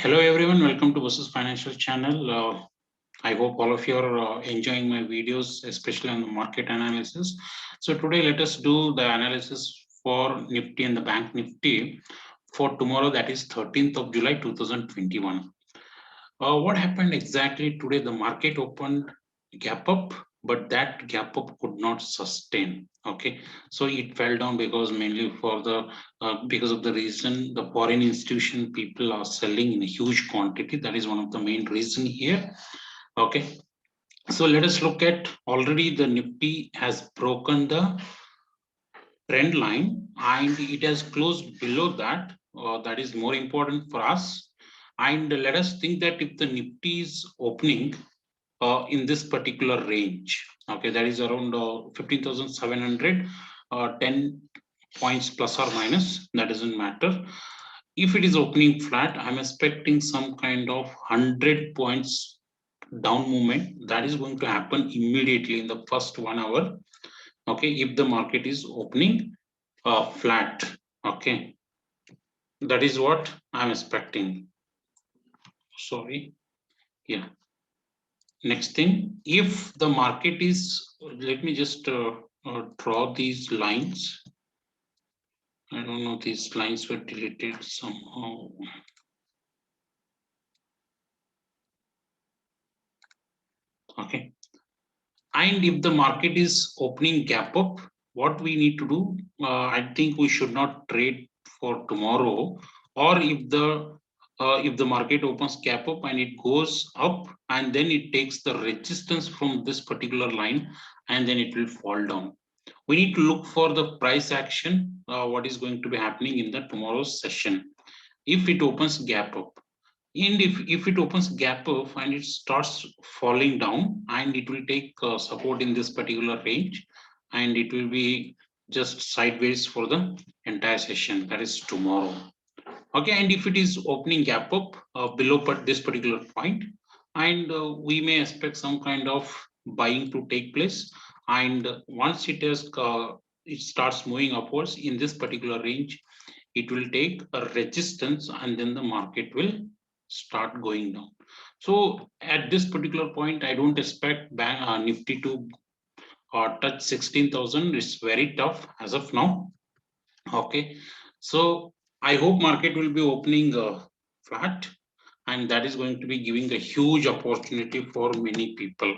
Hello everyone, welcome to Business Financial Channel. I hope all of you are enjoying my videos, especially on the market analysis. So today let us do the analysis for Nifty and the Bank Nifty for tomorrow, that is 13th of July 2021. What happened exactly today? The market opened gap up, but that gap up could not sustain. Okay, so it fell down because mainly for the because of the reason the foreign institution people are selling in a huge quantity. That is one of the main reason here. Okay, so let us look at already the Nifty has broken the trend line and it has closed below that. That is more important for us. And let us think that if the Nifty is opening in this particular range, okay, that is around 15,700, 10 points plus or minus, that doesn't matter. If it is opening flat, I'm expecting some kind of 100 points down movement that is going to happen immediately in the first 1 hour. Okay, if the market is opening flat. Okay, that is what I'm expecting. Sorry. Yeah. Next thing, if the market is, let me just draw these lines. I don't know, these lines were deleted somehow. Okay. And if the market is opening gap up, what we need to do, I think we should not trade for tomorrow. Or if the market opens gap up and it goes up and then it takes the resistance from this particular line and then it will fall down. We need to look for the price action, what is going to be happening in the tomorrow's session. If it opens gap up, and if it opens gap up and it starts falling down and it will take support in this particular range and it will be just sideways for the entire session, that is tomorrow. Okay, and if it is opening gap up below this particular point, and we may expect some kind of buying to take place, and once it starts moving upwards in this particular range, it will take a resistance and then the market will start going down. So at this particular point, I don't expect Nifty to touch 16,000. It's very tough as of now. Okay, so I hope market will be opening flat, and that is going to be giving a huge opportunity for many people.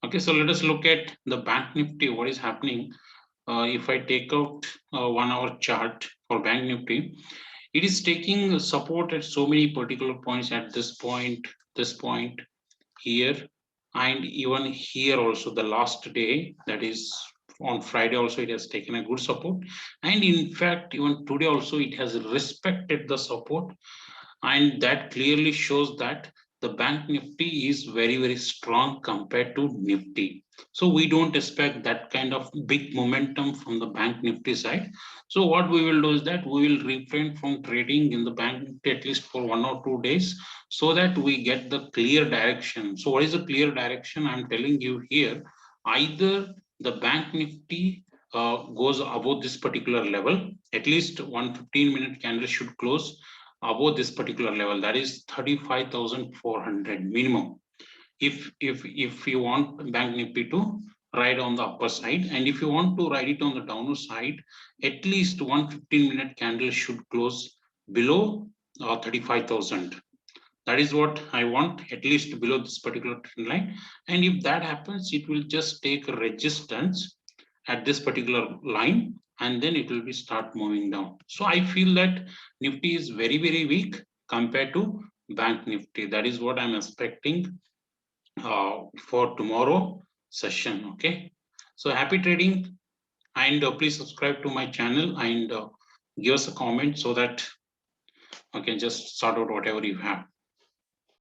Okay, so let us look at the Bank Nifty. What is happening? If I take out 1 hour chart for Bank Nifty, it is taking support at so many particular points at this point, here, and even here also the last day, that is on Friday also it has taken a good support. And in fact, even today also it has respected the support, and that clearly shows that the Bank Nifty is very, very strong compared to Nifty. So we don't expect that kind of big momentum from the Bank Nifty side. So what we will do is that we will refrain from trading in the Bank Nifty at least for 1 or 2 days so that we get the clear direction. So what is the clear direction? I'm telling you here, either the Bank Nifty goes above this particular level, at least 1 15-minute candle should close above this particular level, that is 35,400 minimum. If you want Bank Nifty to ride on the upper side, and if you want to ride it on the downward side, at least 1 15-minute candle should close below 35,000. That is what I want, at least below this particular trend line. And if that happens, it will just take a resistance at this particular line and then it will be start moving down. So I feel that Nifty is very, very weak compared to Bank Nifty. That is what I'm expecting for tomorrow session. Okay, so happy trading, and please subscribe to my channel and give us a comment so that I can just sort out whatever you have.